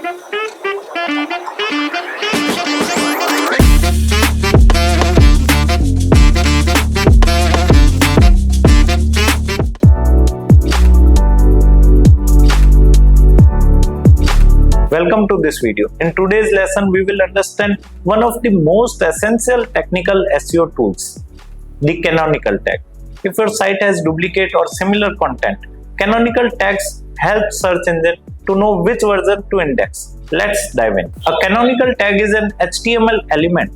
Welcome to this video. In today's lesson, we will understand one of the most essential technical SEO tools, the canonical tag. If your site has duplicate or similar content, canonical tags help search engine to know which version to index. Let's dive in. A canonical tag is an HTML element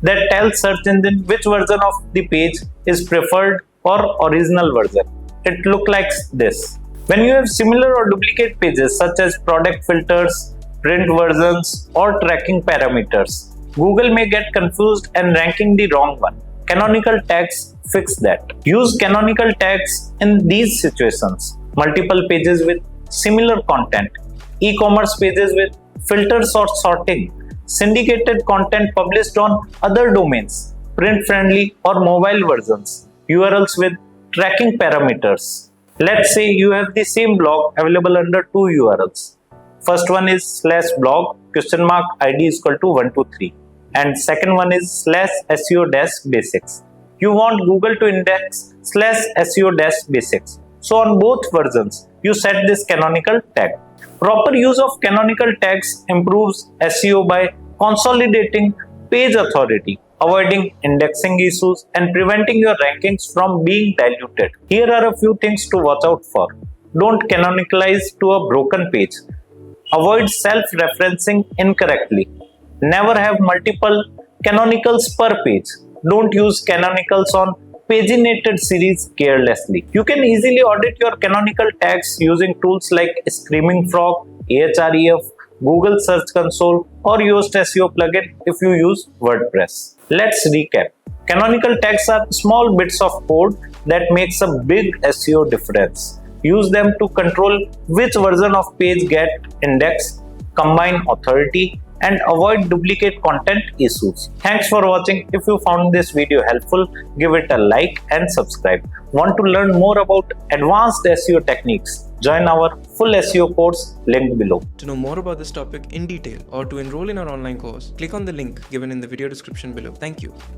that tells search engine which version of the page is preferred or original version. It looks like this. When you have similar or duplicate pages such as product filters, print versions, or tracking parameters, Google may get confused and ranking the wrong one. Canonical tags fix that. Use canonical tags in these situations: multiple pages with similar content, e-commerce pages with filters or sorting, syndicated content published on other domains, print-friendly or mobile versions, URLs with tracking parameters. Let's say you have the same blog available under two URLs. First one is /blog !ID is equal to 123 and second one is /SEO-basics. You want Google to index /SEO-basics. So on both versions, you set this canonical tag. Proper use of canonical tags improves SEO by consolidating page authority, avoiding indexing issues, and preventing your rankings from being diluted. Here are a few things to watch out for. Don't canonicalize to a broken page. Avoid self-referencing incorrectly. Never have multiple canonicals per page. Don't use canonicals on paginated series carelessly. You can easily audit your canonical tags using tools like Screaming Frog, Ahref, Google Search Console, or Yoast SEO plugin if you use WordPress. Let's recap. Canonical tags are small bits of code that makes a big SEO difference. Use them to control which version of page get indexed, combine authority, and avoid duplicate content issues. Thanks for watching. If you found this video helpful, give it a like and subscribe. Want to learn more about advanced SEO techniques? Join our full SEO course linked below. To know more about this topic in detail or to enroll in our online course, click on the link given in the video description below. Thank you.